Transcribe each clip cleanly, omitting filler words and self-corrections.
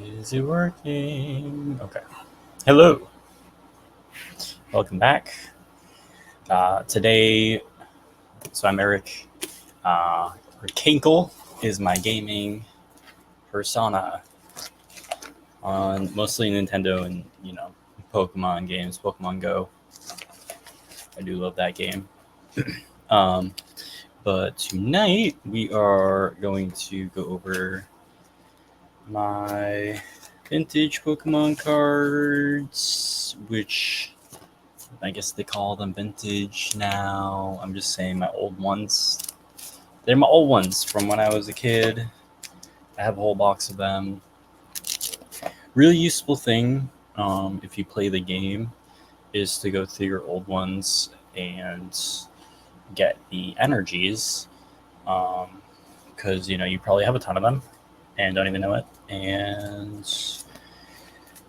Is it working? Okay. Hello. Welcome back. Today, I'm Eric. Or Kinkle is my gaming persona on mostly Nintendo and, Pokemon games, Pokemon Go. I do love that game. um, but tonight we are going to go over my vintage Pokemon cards, which I guess they call them vintage now. I'm just saying my old ones. They're my old ones from when I was a kid. I have a whole box of them. Really useful thing if you play the game is to go through your old ones and get the energies because you probably have a ton of them and don't even know it. And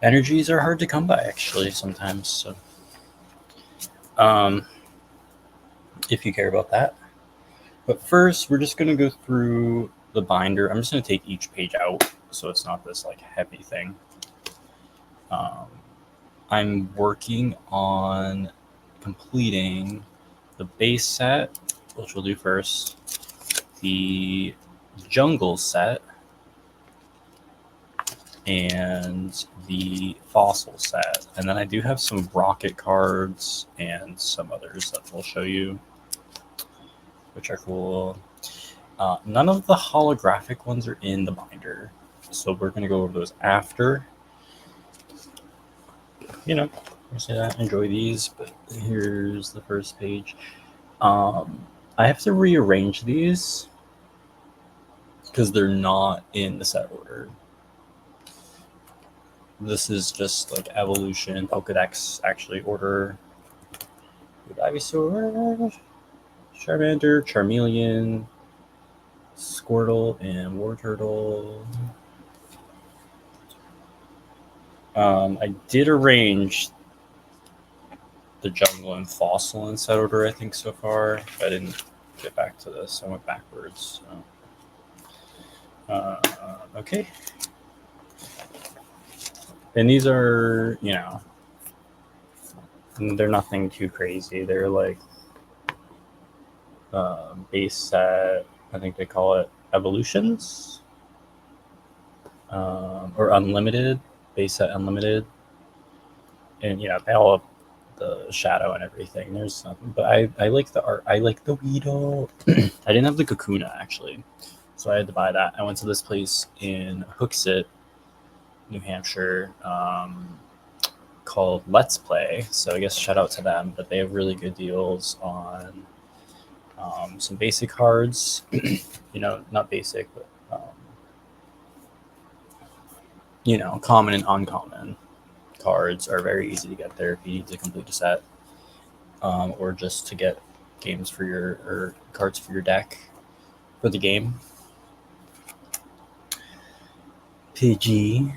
energies are hard to come by actually sometimes. So um, if you care about that. But first, we're just going to go through the binder. I'm just going to take each page out so it's not this heavy thing. I'm working on completing the base set, which we'll do first, the jungle set, and the fossil set. And then I do have some rocket cards and some others that we'll show you, which are cool. None of the holographic ones are in the binder, so we're going to go over those after. I say that, enjoy these, but here's the first page. I have to rearrange these because they're not in the set order. This is just evolution, Pokedex actually order. Ivysaur, Charmander, Charmeleon, Squirtle, and Wartortle. I did arrange the jungle and fossil in set order, I think, so far. I didn't get back to this. I went backwards. So. Okay. And these are, they're nothing too crazy. They're base set, I think they call it evolutions, or unlimited, base set unlimited. And, they all have the shadow and everything. There's nothing, but I like the art. I like the Weedle. I didn't have the Kakuna actually, so I had to buy that. I went to this place in Hooksett, New Hampshire, called Let's Play. So I guess shout out to them, but they have really good deals on some basic cards. Not basic, but common and uncommon cards are very easy to get there if you need to complete a set, or just to get games for or cards for your deck for the game. Pidgeotto.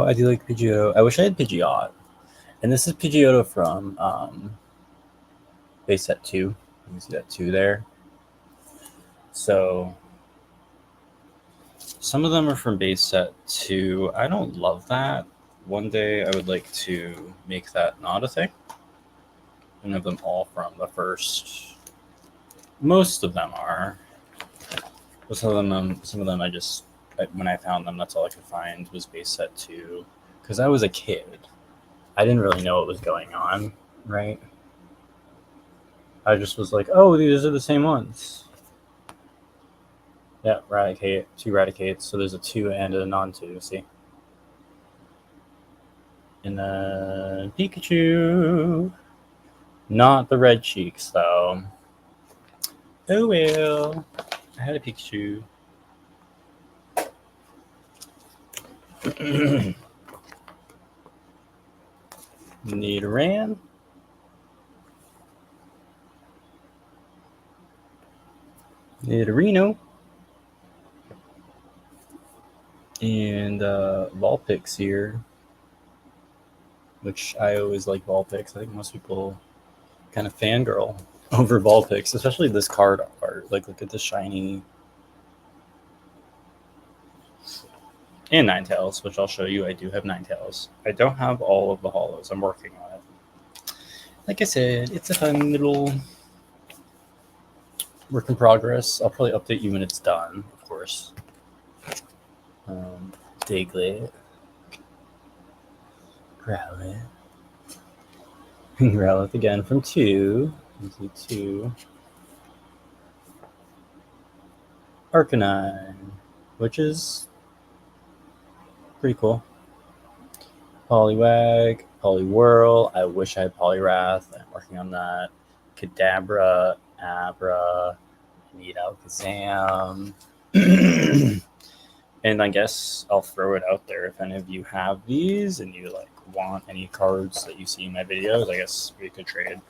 I do like Pidgeotto. I wish I had Pidgeot. And this is Pidgeotto from base set 2. You can see that 2 there. So some of them are from base set 2. I don't love that. One day I would like to make that not a thing and have them all from the first. Most of them are. But some of them I just, when I found them, that's all I could find was base set 2. Because I was a kid. I didn't really know what was going on, right? I just was like, oh, these are the same ones. Yeah, Raticate, 2 Raticates. So there's a 2 and a non-2, see? And then Pikachu. Not the red cheeks, though. Oh well. I had a Pikachu. Nidoran. Nidorino. And Vulpix here. Which I always like Vulpix. I think most people kind of fangirl over Vulpix, especially this card art. Look at the shiny. And Ninetales, which I'll show you. I do have Ninetales. I don't have all of the holos. I'm working on it. Like I said, it's a fun little work in progress. I'll probably update you when it's done, of course. Diglett. Growlithe. Growlithe again from 2. Into 2. Arcanine, which is pretty cool. Poliwag, Poliwhirl. I wish I had Poliwrath. I'm working on that. Kadabra, Abra. I need Alakazam. And I guess I'll throw it out there. If any of you have these and you like want any cards that you see in my videos, I guess we could trade.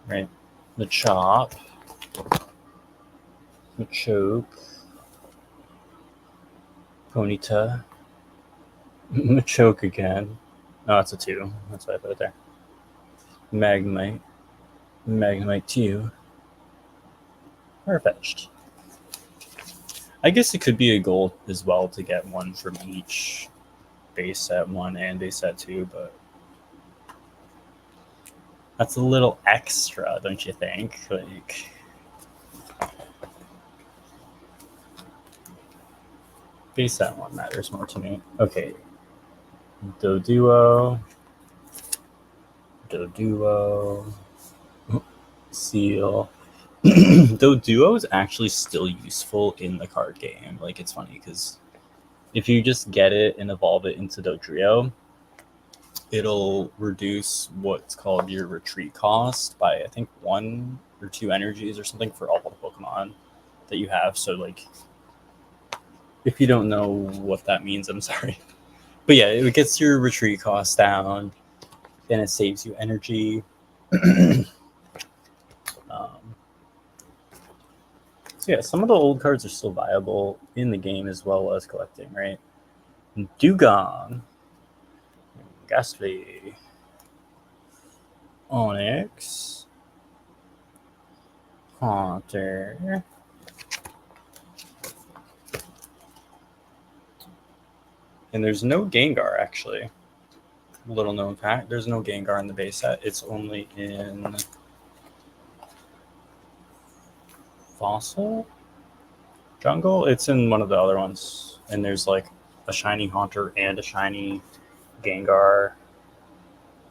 Right? Machop. Machoke. Ponyta. Machoke again. No, it's a 2. That's why I put it there. Magnemite. Magnemite 2. Farfetch'd. I guess it could be a goal as well to get one from each base set 1 and base set 2, but that's a little extra, don't you think? Like, base set 1 matters more to me. Okay. Doduo. Seal. Doduo is actually still useful in the card game. Like, it's funny because if you just get it and evolve it into Dodrio, it'll reduce what's called your retreat cost by, I think, 1 or 2 energies or something for all the Pokemon that you have. So, like, if you don't know what that means, I'm sorry. But yeah, it gets your retreat cost down and it saves you energy. So yeah, some of the old cards are still viable in the game as well as collecting, right? Dugong, Gastly, Onyx, Haunter, and there's no Gengar actually. Little known fact, there's no Gengar in the base set. It's only in Fossil? Jungle? It's in one of the other ones. And there's like a shiny Haunter and a shiny Gengar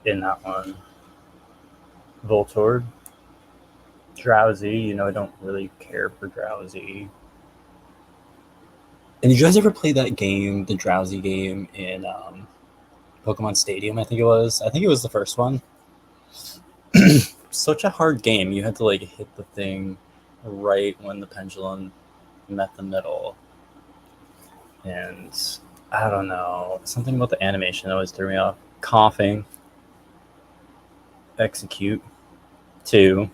in that one. Voltorb. Drowsy, I don't really care for Drowsy. And did you guys ever play that game, the Drowsy game in Pokemon Stadium, I think it was? I think it was the first one. Such a hard game. You had to like hit the thing right when the pendulum met the middle. And I don't know. Something about the animation always threw me off. Coughing. Execute. 2.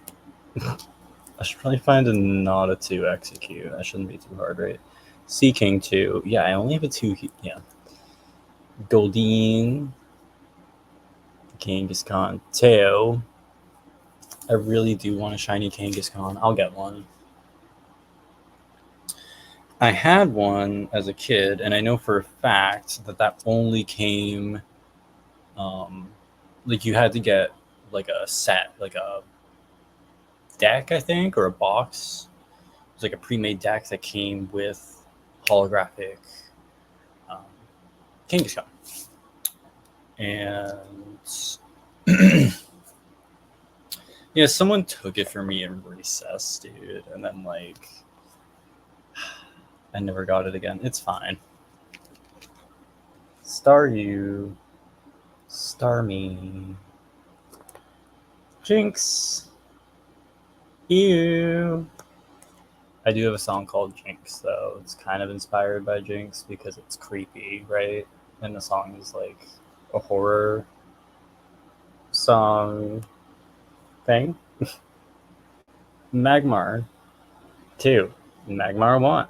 I should probably find not a 2 execute. That shouldn't be too hard, right? Seaking 2. Yeah, I only have a 2. Yeah. Goldeen. Kangaskhan. Teo. I really do want a shiny Kangaskhan. I'll get one. I had one as a kid, and I know for a fact that only came, like you had to get like a set, like a deck, I think, or a box. It was like a pre-made deck that came with holographic Kangaskhan. And yeah, someone took it from me in recess, dude, and then like I never got it again. It's fine. Staryu, Starmie, Jinx. Ew. I do have a song called Jinx, though. It's kind of inspired by Jinx because it's creepy, right? And the song is like a horror song thing. Magmar 2. Magmar 1.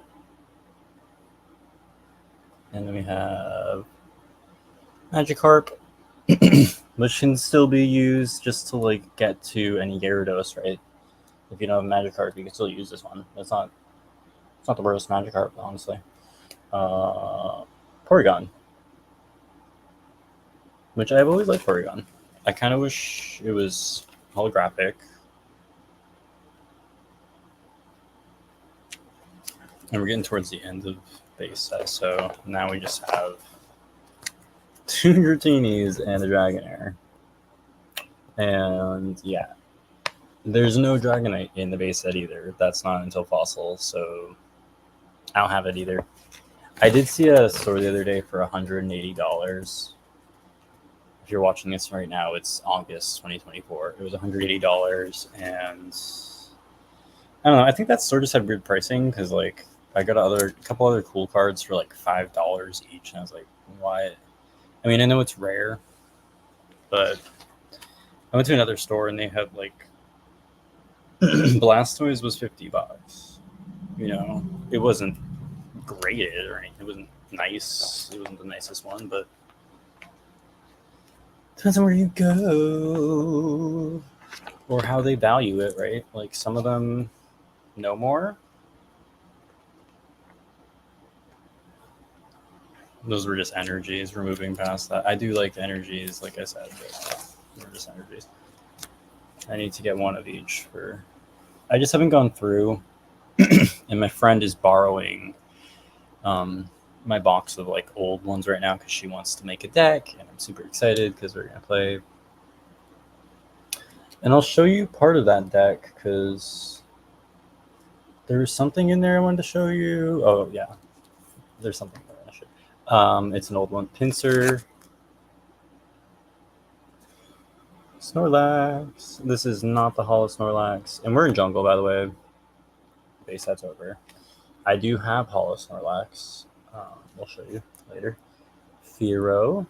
And then we have Magikarp, which can still be used just to like get to any Gyarados, right? If you don't have Magikarp, you can still use this one. It's not the worst Magikarp, honestly. Porygon, which I've always liked Porygon. I kind of wish it was holographic. And we're getting towards the end of base set, so now we just have 2 Gratinis and a Dragonair. And yeah, there's no Dragonite in the base set either. That's not until Fossil, so I don't have it either. I did see a store the other day for $180. If you're watching this right now, it's August 2024. It was $180, and I don't know. I think that store just had weird pricing because like I got a couple other cool cards for like $5 each, and I was like, why? I mean, I know it's rare, but I went to another store and they had like Blastoise was $50. You know, it wasn't graded or anything. It wasn't nice. It wasn't the nicest one, but depends on where you go or how they value it, right? Like some of them know more. Those were just energies. We're moving past that. I do like the energies, like I said, but they're just energies. I need to get one of each for. I just haven't gone through, and my friend is borrowing my box of like old ones right now because she wants to make a deck, and I'm super excited because we're gonna play. And I'll show you part of that deck because there's something in there I wanted to show you. Oh yeah, there's something there I should. It's an old one, Pinsir, Snorlax. This is not the Hollow Snorlax, and we're in jungle, by the way. Base set's over. I do have Hollow Snorlax. We'll show you later. Fearow,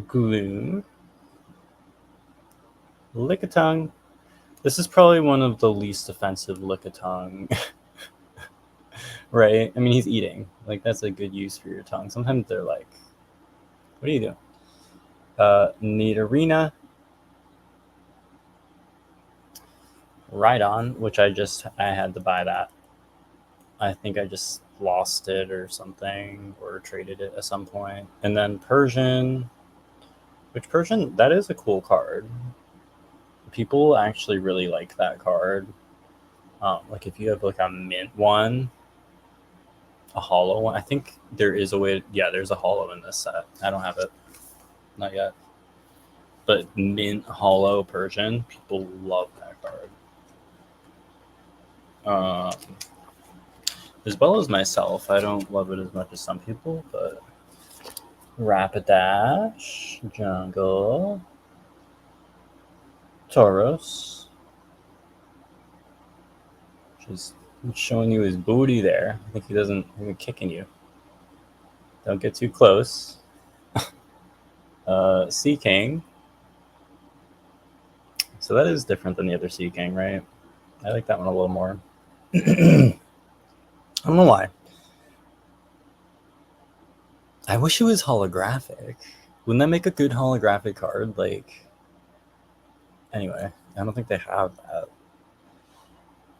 Gloom, Lickitung. This is probably one of the least offensive Lickitung, right? I mean, he's eating. Like, that's a good use for your tongue. Sometimes they're like, what are you doing? Nidorina, Rhydon, which I had to buy that. I think I just lost it or something, or traded it at some point. And then Persian, that is a cool card. People actually really like that card. Like if you have like a mint one, a hollow one, I think there is a way. Yeah, there's a hollow in this set. I don't have it, not yet. But mint hollow Persian, people love that card. As well as myself, I don't love it as much as some people, but Rapidash, Jungle, Tauros, just showing you his booty there. I think he's kicking you. Don't get too close. Seaking. So that is different than the other Seaking, right? I like that one a little more. I don't know why. I wish it was holographic. Wouldn't that make a good holographic card? Like, anyway, I don't think they have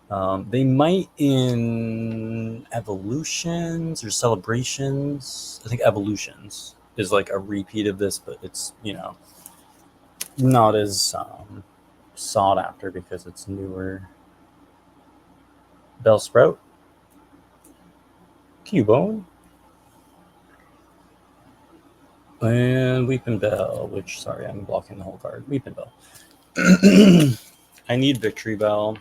that. They might in Evolutions or Celebrations. I think Evolutions is like a repeat of this, but it's, not as sought after because it's newer. Bellsprout, Cubone, and Weepinbell, which, sorry, I'm blocking the whole card. Weepinbell. I need Victory Bell.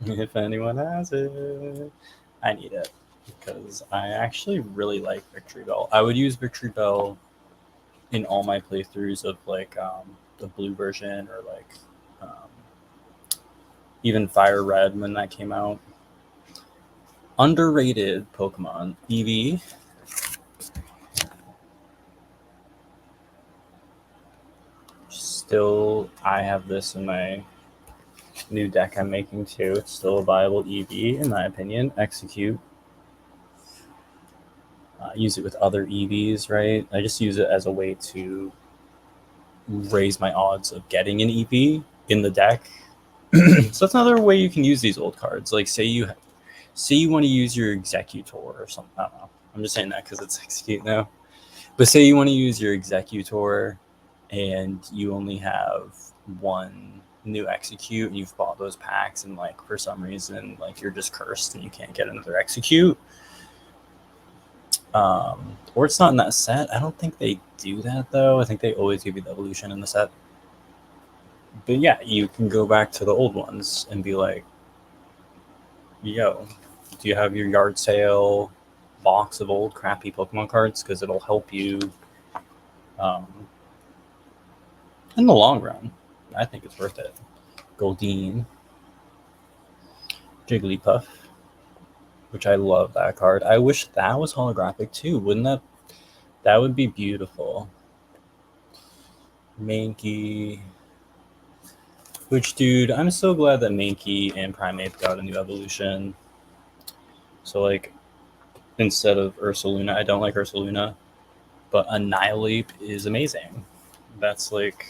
If anyone has it, I need it because I actually really like Victory Bell. I would use Victory Bell in all my playthroughs of like the blue version or like even Fire Red when that came out. Underrated Pokemon, Eevee. Still, I have this in my new deck I'm making too. It's still a viable Eevee, in my opinion. Execute. Use it with other Eevees, right? I just use it as a way to raise my odds of getting an Eevee in the deck. So that's another way you can use these old cards. Like, say you say you want to use your Executor or something. I don't know. I'm just saying that because it's Execute now. But say you want to use your Executor and you only have one new Execute and you've bought those packs and like for some reason like you're just cursed and you can't get another Execute. Or it's not in that set. I don't think they do that though. I think they always give you the evolution in the set. But yeah, you can go back to the old ones and be like, yo, do you have your yard sale box of old crappy Pokemon cards? Because it'll help you in the long run. I think it's worth it. Goldeen, Jigglypuff, which I love that card. I wish that was holographic too. Wouldn't that? That would be beautiful. Mankey. Which, dude, I'm so glad that Mankey and Primeape got a new evolution. So, like, instead of Ursaluna, I don't like Ursaluna, but Annihilate is amazing. That's like,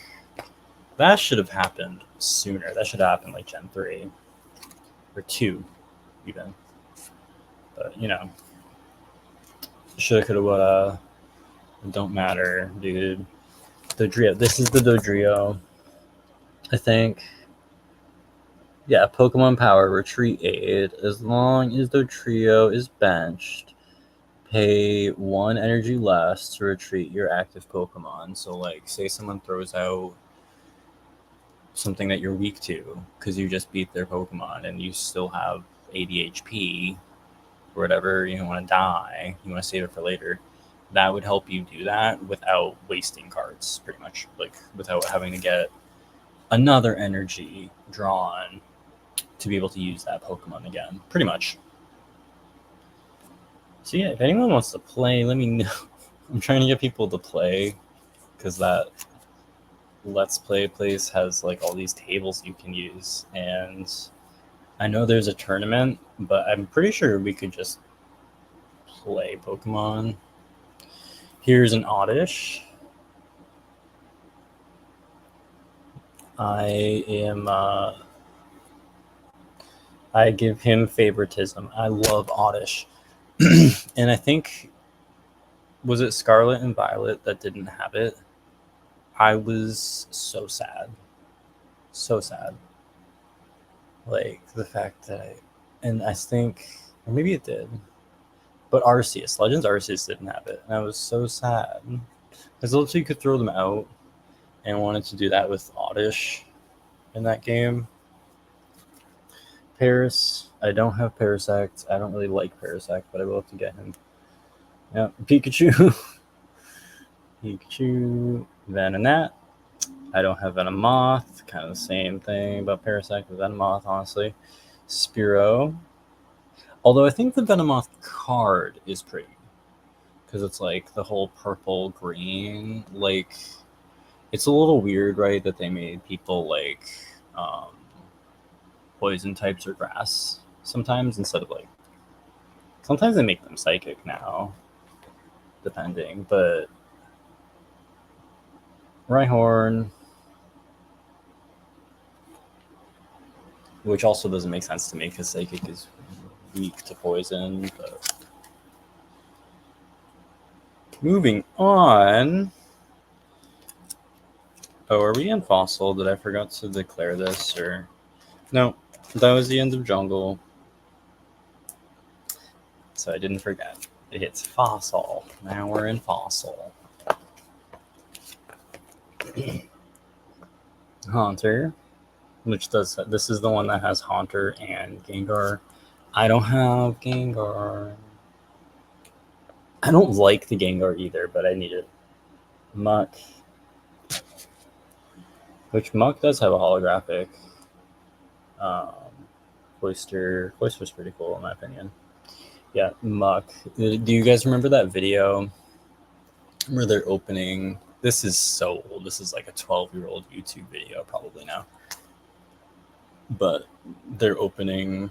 that should have happened sooner. That should have happened like Gen 3 or 2, even. But, you know, shoulda, coulda, woulda. Don't matter, dude. Dodrio. This is the Dodrio. I think. Yeah, Pokemon Power Retreat Aid. As long as Dodrio is benched, pay 1 energy less to retreat your active Pokemon. So, like, say someone throws out something that you're weak to because you just beat their Pokemon and you still have 80 HP or whatever, you don't want to die, you want to save it for later. That would help you do that without wasting cards, pretty much. Like, without having to get another energy drawn to be able to use that Pokemon again, pretty much. So yeah, if anyone wants to play, let me know. I'm trying to get people to play because that Let's Play place has like all these tables you can use, and I know there's a tournament, but I'm pretty sure we could just play Pokemon. Here's an Oddish. I give him favoritism. I love Oddish. And I think, was it Scarlet and Violet that didn't have it? I was so sad. So sad. Like, the fact that I think, or maybe it did, but Arceus, Legends Arceus didn't have it. And I was so sad. Because literally you could throw them out, and wanted to do that with Oddish in that game. Paris, I don't have Parasect. I don't really like Parasect, but I will have to get him. Yeah, Pikachu. Pikachu, Venonat. I don't have Venomoth. Kind of the same thing about Parasect with Venomoth, honestly. Spearow. Although I think the Venomoth card is pretty. Because it's like the whole purple green. Like, it's a little weird, right, that they made people like poison types or grass sometimes instead of like. Sometimes they make them psychic now, depending, but Rhyhorn, which also doesn't make sense to me because psychic is weak to poison. But moving on. Oh, are we in Fossil? Did I forget to declare this? Or no, that was the end of Jungle. So I didn't forget. It's Fossil. Now we're in Fossil. Haunter, which does, this is the one that has Haunter and Gengar. I don't have Gengar. I don't like the Gengar either, but I need it. Muck, which Muck does have a holographic. Cloyster's pretty cool in my opinion. Yeah, Muck. Do you guys remember that video where they're opening? This is so old. This is like a 12-year-old YouTube video probably now. But they're opening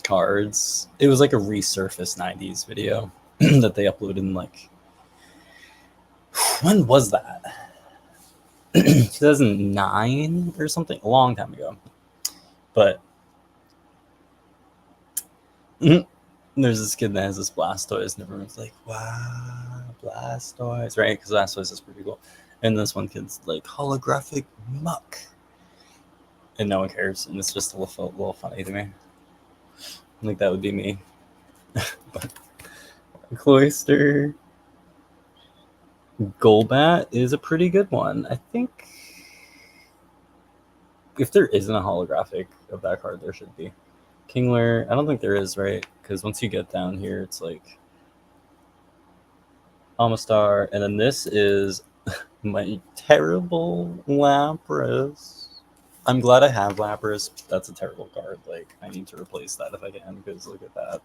cards. It was like a resurfaced 90s video that they uploaded in like, when was that? 2009 or something, a long time ago. But There's this kid that has this Blastoise, and everyone's like, "Wow, Blastoise!" Right? Because Blastoise is pretty cool. And this one kid's like, "Holographic Muck," and no one cares, and it's just a little funny to me. Like that would be me. But Cloyster Golbat is a pretty good one. I think if there isn't a holographic of that card, there should be. Kingler, I don't think there is, right? Because once you get down here, it's like Amistar, and then this is my terrible Lapras. I'm glad I have Lapras. That's a terrible card. Like, I need to replace that if I can, because look at that.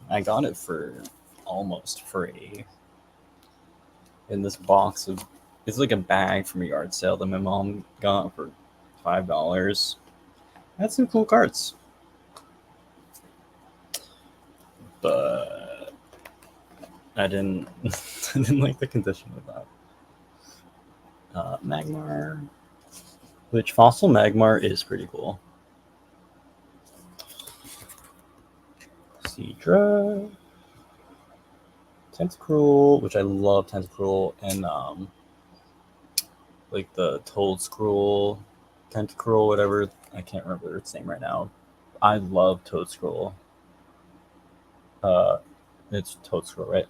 I got it for almost free in this box of. It's like a bag from a yard sale that my mom got for $5. That's some cool cards. But I didn't like the condition of that. Magmar, which Fossil Magmar is pretty cool. Seadra, Tentacruel, which I love Tentacruel, and like the Toadscruel, Tentacruel, whatever. I can't remember its name right now. I love Toadscruel. It's Toadscruel, right?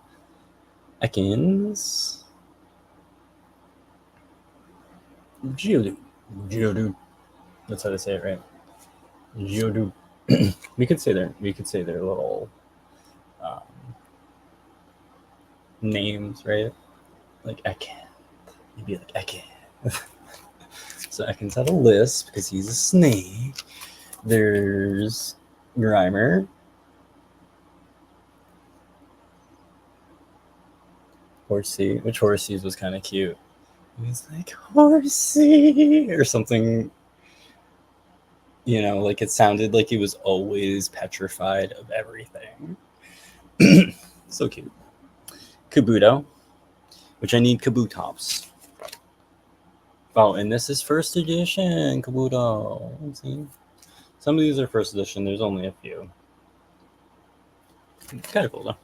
Ekans. Geodude. That's how they say it, right? Geodude. we could say their little names, right? Like Ekan. You'd be like Ekan. So Ekan's had a list because he's a snake. There's Grimer. Horsey, which Horsey's was kind of cute. He was like, Horsey, or something. You know, like it sounded like he was always petrified of everything. So cute. Kabuto, which I need Kabutops. Oh, and this is first edition Kabuto. Let's see. Some of these are first edition. There's only a few. Kind of cool, though.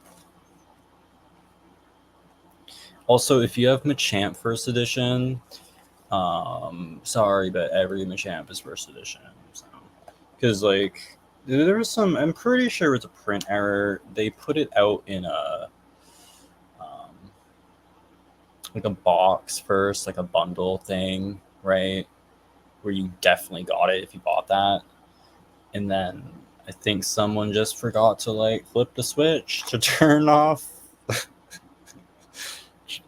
Also, if you have Machamp first edition, sorry, but every Machamp is first edition. Because, like, there was some, I'm pretty sure it was a print error. They put it out in a, like a box first, like a bundle thing, right? Where you definitely got it if you bought that. And then I think someone just forgot to, like, flip the switch to turn off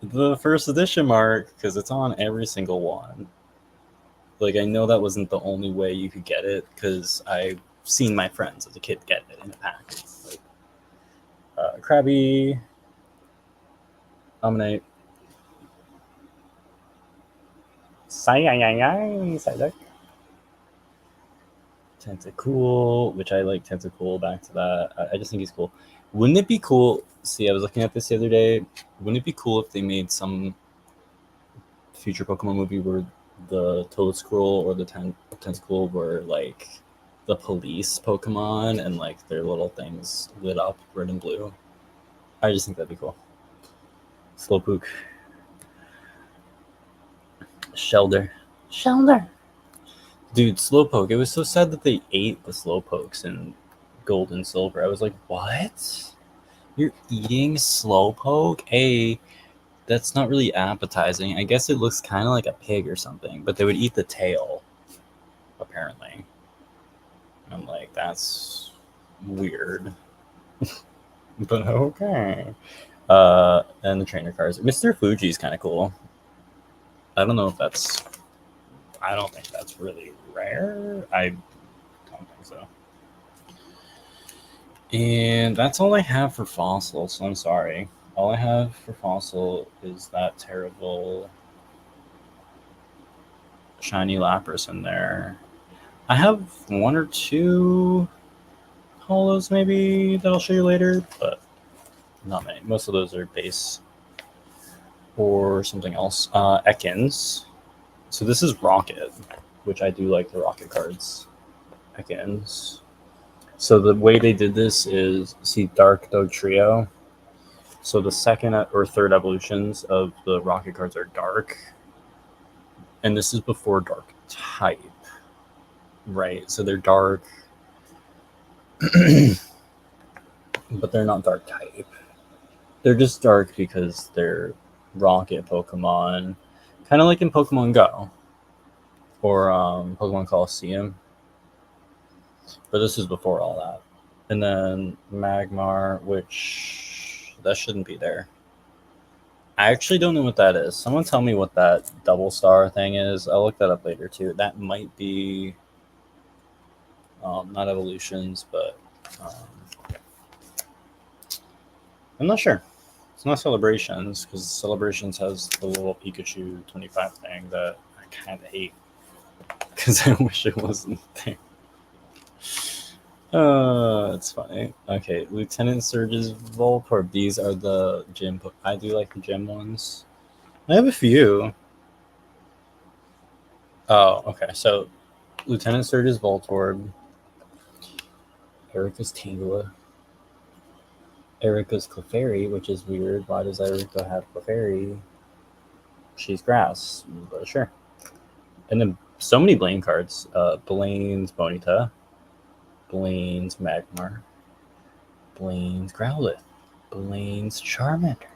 the first edition mark because it's on every single one. Like, I know that wasn't the only way you could get it because I've seen my friends as a kid get it in a pack. Like, Krabby, Omnite, Psyduck, Tentacool, which I like Tentacool back to that. I just think he's cool. Wouldn't it be cool? See, I was looking at this the other day. Wouldn't it be cool if they made some future Pokemon movie where the Toadscruel or the Tentacool were like the police Pokemon and like their little things lit up red and blue? I just think that'd be cool. Slowpoke. Shelder. Dude, Slowpoke. It was so sad that they ate the Slowpokes in Gold and Silver. I was like, what? You're eating Slowpoke? That's not really appetizing. I guess it looks kind of like a pig or something, but they would eat the tail, apparently. I'm like, that's weird. But okay. And the trainer cards. Mr. Fuji's kind of cool. I don't know if that's... I don't think that's really rare. I don't think so. And that's all I have for Fossil, so I'm sorry. All I have for Fossil is that terrible shiny Lapras in there. I have one or two holos maybe that I'll show you later, but not many. Most of those are base or something else. Ekans. So this is Rocket, which I do like the Rocket cards. Ekans. So the way they did this is, see Dark Dogtrio. So the second or third evolutions of the rocket cards are dark, and this is before dark type, right? So they're dark, but they're not dark type. They're just dark because they're rocket Pokemon, kind of like in Pokemon Go or Pokemon Coliseum. But this is before all that. And then Magmar, which that shouldn't be there. I actually don't know what that is. Someone tell me what that double star thing is. I'll look that up later too. That might be not evolutions, but I'm not sure. It's not celebrations because celebrations has the little Pikachu 25 thing that I kind of hate because I wish it wasn't there. It's funny. Okay, Lieutenant Surge's Voltorb. These are the gym. I do like the gym ones. I have a few. Oh, okay. So, Lieutenant Surge's Voltorb. Erica's Tangela. Erica's Clefairy, which is weird. Why does Erica have Clefairy? She's grass, but sure. And then so many Blaine cards. Blaine's Bonita. Blaine's Magmar. Blaine's Growlithe. Blaine's Charmander.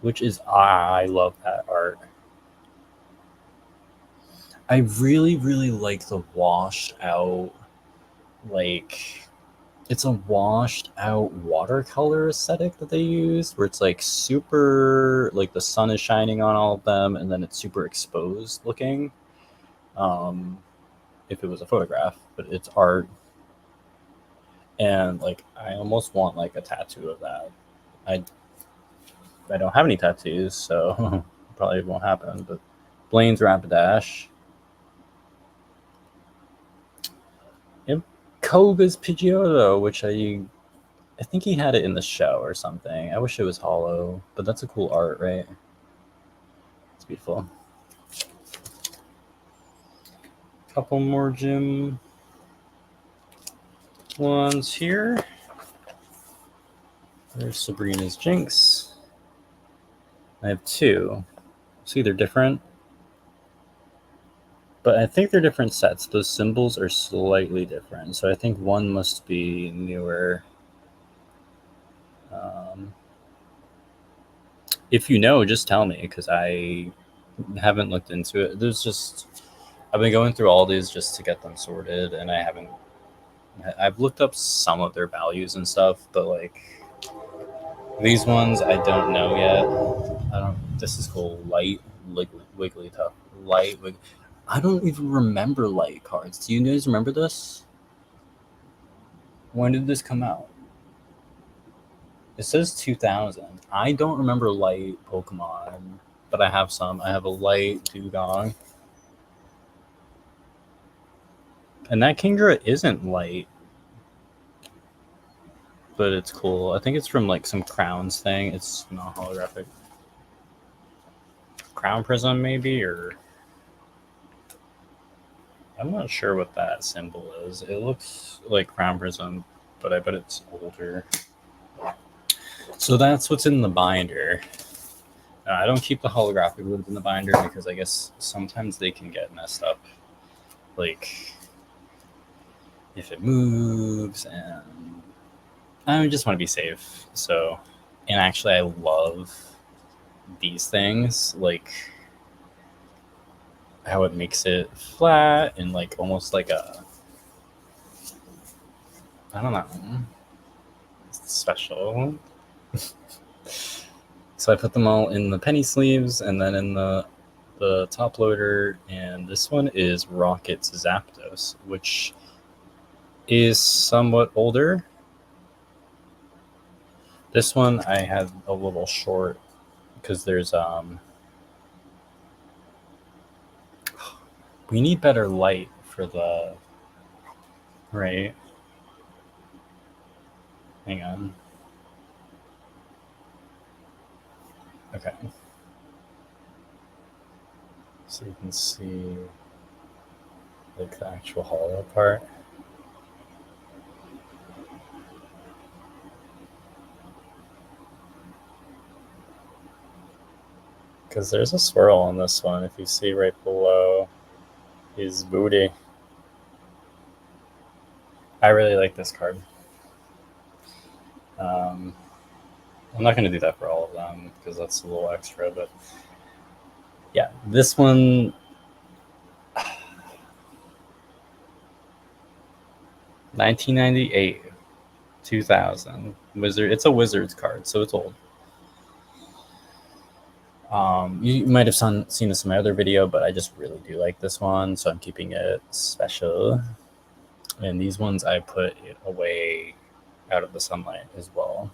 Which is, I love that art. I really, really like the washed out, like, it's a washed out watercolor aesthetic that they use, where it's like super, like the sun is shining on all of them, and then it's super exposed looking. If it was a photograph, but it's art, and like I almost want like a tattoo of that. I don't have any tattoos, so probably won't happen. But Blaine's Rapidash. Yep. Koga's Pidgeotto, which I think he had it in the show or something. I wish it was hollow, but that's a cool art, right? It's beautiful. Couple more gym ones here. There's Sabrina's Jinx. I have two. See, they're different. But I think they're different sets. Those symbols are slightly different. So I think one must be newer. If you know, just tell me, because I haven't looked into it. I've been going through all these just to get them sorted, and I've looked up some of their values and stuff, but like these ones I don't know yet. This is called Light Wigglytuff. Light Wig. I don't even remember Light cards. Do you guys remember this? When did this come out? It says 2000. I don't remember Light Pokemon, but I have some. I have a Light Dugong. And that Kingdra isn't light, but it's cool. I think it's from like some Crowns thing. It's not holographic. Crown Prism, maybe, or I'm not sure what that symbol is. It looks like Crown Prism, but I bet it's older. So that's what's in the binder. I don't keep the holographic ones in the binder because I guess sometimes they can get messed up. Like, if it moves, and I just want to be safe. So, and actually, I love these things, like how it makes it flat and like almost like I don't know, special. So I put them all in the penny sleeves and then in the top loader, and this one is Rocket's Zapdos, which is somewhat older. This one I have a little short because there's we need better light for the right. Hang on. Okay. So you can see like the actual hollow part. Because there's a swirl on this one, if you see right below his booty. I really like this card. I'm not going to do that for all of them because that's a little extra, but yeah, this one. 1998, 2000 Wizard. It's a Wizards card, so it's old. You might have seen this in my other video, but I just really do like this one, so I'm keeping it special. And these ones I put it away out of the sunlight as well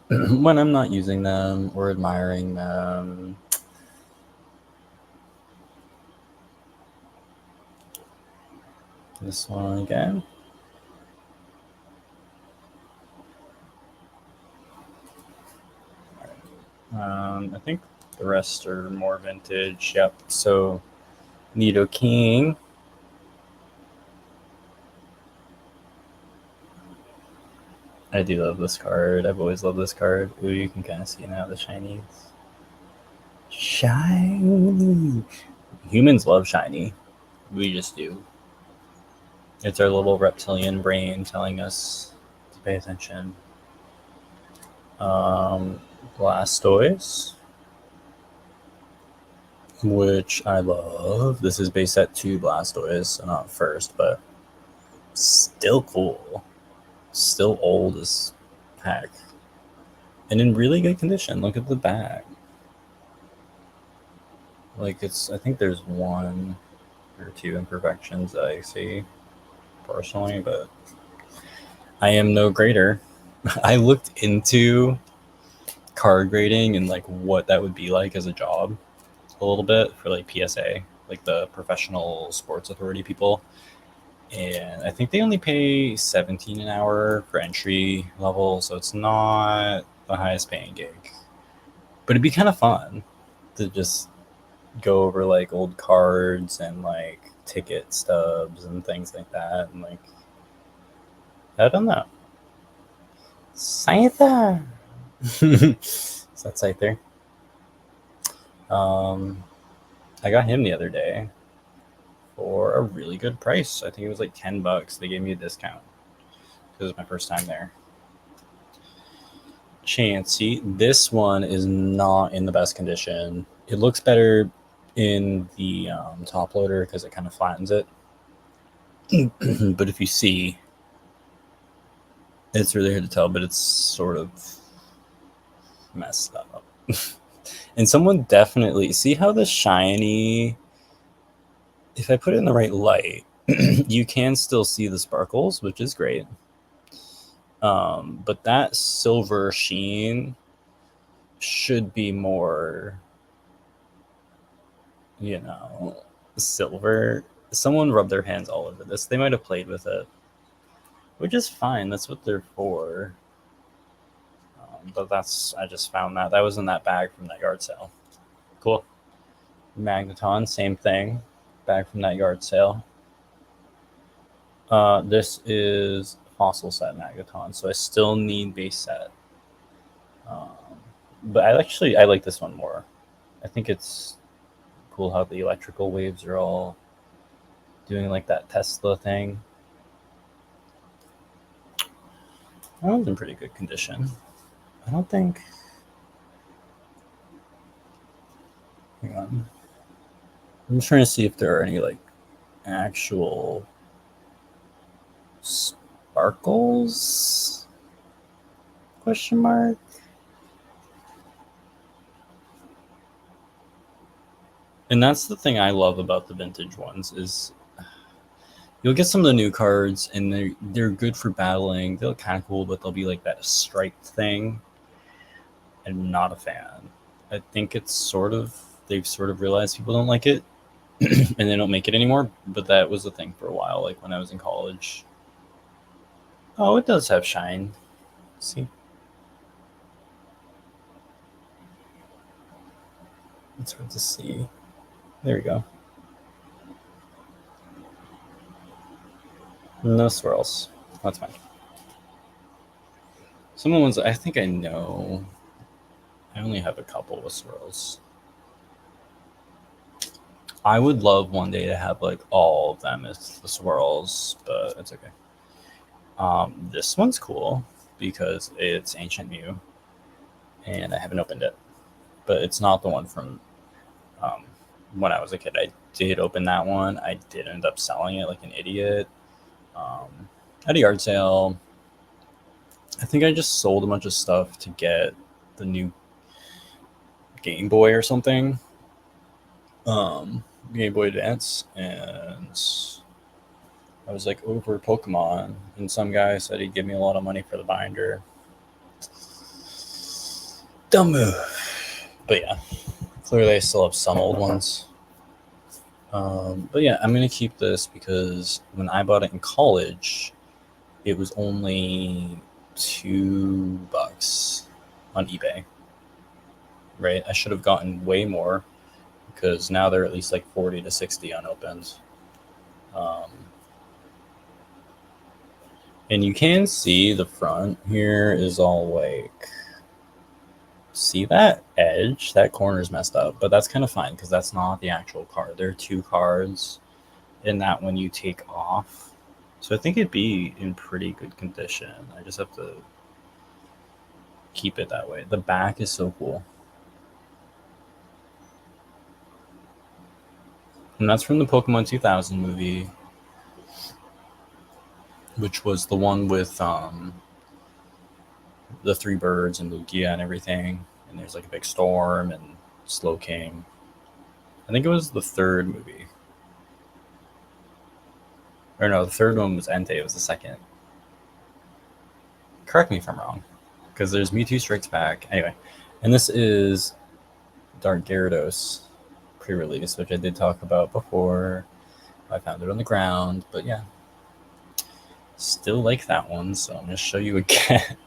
when I'm not using them or admiring them. This one again. I think the rest are more vintage. Yep. So Nidoking. I do love this card. I've always loved this card. Ooh, you can kind of see now the shinies. Shiny. Humans love shiny. We just do. It's our little reptilian brain telling us to pay attention. Blastoise, which I love. This is base set 2 Blastoise, so not first, but still cool. Still old as heck. And in really good condition. Look at the back. Like, I think there's 1 or 2 imperfections that I see personally, but I am no grader. I looked into card grading and like what that would be like as a job a little bit for like PSA, like the Professional Sports Authority people. And I think they only pay $17 an hour for entry level, so it's not the highest paying gig. But it'd be kind of fun to just go over like old cards and like ticket stubs and things like that, and like I don't know. Scyther. Is that Scyther? I got him the other day for a really good price. I think it was like $10. They gave me a discount because it was my first time there. Chansey. This one is not in the best condition. It looks better in the top loader because it kind of flattens it. But if you see, it's really hard to tell, but it's sort of messed up. And someone definitely see how the shiny, if I put it in the right light, you can still see the sparkles, which is great. But that silver sheen should be more, silver. Someone rubbed their hands all over this. They might have played with it, which is fine. That's what they're for. But I just found that was in that bag from that yard sale. Cool. Magneton, same thing. Bag from that yard sale. This is fossil set Magneton, so I still need base set. But I like this one more. I think it's cool how the electrical waves are all doing like that Tesla thing. That one's in pretty good condition. I don't think. Hang on. I'm just trying to see if there are any like actual sparkles? Question mark. And that's the thing I love about the vintage ones is you'll get some of the new cards and they're good for battling. They look kind of cool, but they'll be like that striped thing. I'm not a fan. I think they've sort of realized people don't like it and they don't make it anymore. But that was the thing for a while, like when I was in college. Oh, it does have shine. See? It's hard to see. There we go. No swirls. That's fine. Some of the ones I think I know. I only have a couple of swirls. I would love one day to have like all of them as the swirls, but it's okay. This one's cool because it's Ancient Mew, and I haven't opened it, but it's not the one from um, when I was a kid. I did open that one. I did end up selling it like an idiot at a yard sale. I think I just sold a bunch of stuff to get the new Game Boy or something, Game Boy Advance, and I was like over Pokemon, and some guy said he'd give me a lot of money for the binder. Dumb move. But yeah, clearly I still have some old ones. But yeah, I'm gonna keep this because when I bought it in college, it was only $2 on eBay. Right? I should have gotten way more because now they're at least like 40 to 60 unopened. Um, and you can see the front here is all like, see that edge? That corner's messed up, but that's kind of fine because that's not the actual card. There are two cards in that when you take off. So I think it'd be in pretty good condition. I just have to keep it that way. The back is so cool. And that's from the Pokemon 2000 movie, which was the one with the three birds and Lugia and everything. And there's like a big storm and Slowking. I think it was the third movie. Or no, the third one was Entei. It was the second. Correct me if I'm wrong. Because there's Mewtwo Strikes Back. Anyway. And this is Dark Gyarados pre-release, which I did talk about before. I found it on the ground. But yeah. Still like that one, so I'm going to show you again.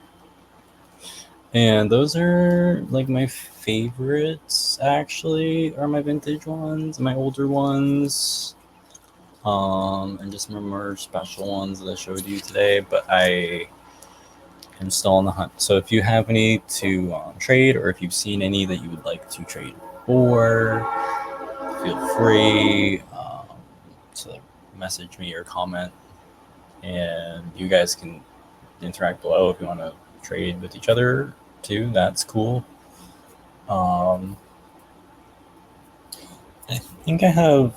And those are like my favorites, actually, are my vintage ones, my older ones. And just some more special ones that I showed you today, but I am still on the hunt. So if you have any to trade, or if you've seen any that you would like to trade for, feel free to message me or comment, and you guys can interact below if you want to trade with each other too. That's cool. I think I have,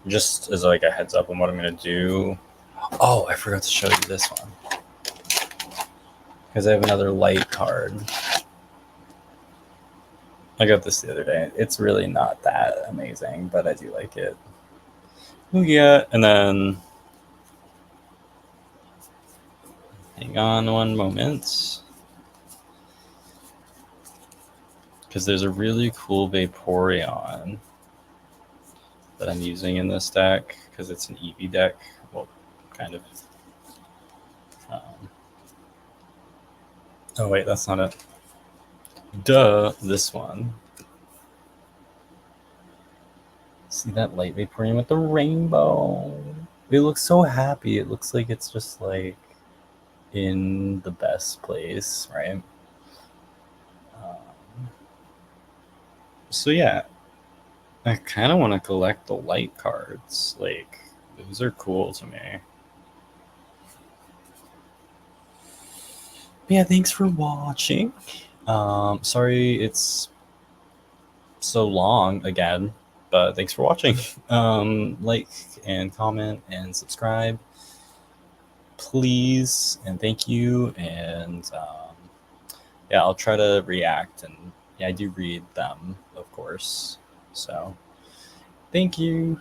just as like a heads up on what I'm going to do. Oh, I forgot to show you this one. Because I have another light card. I got this the other day. It's really not that amazing, but I do like it. Oh, yeah. And then, hang on one moment. Because there's a really cool Vaporeon that I'm using in this deck, because it's an Eevee deck. Well, kind of. Oh, wait, that's not it. Duh, this one. See that light Vaporeon with the rainbow? It looks so happy. It looks like it's just like in the best place, right? So yeah, I kind of want to collect the light cards. Like, those are cool to me. But yeah, thanks for watching. Sorry it's so long again, but thanks for watching. Like and comment and subscribe, please, and thank you. And yeah, I'll try to react, and yeah, I do read them, of course. So thank you.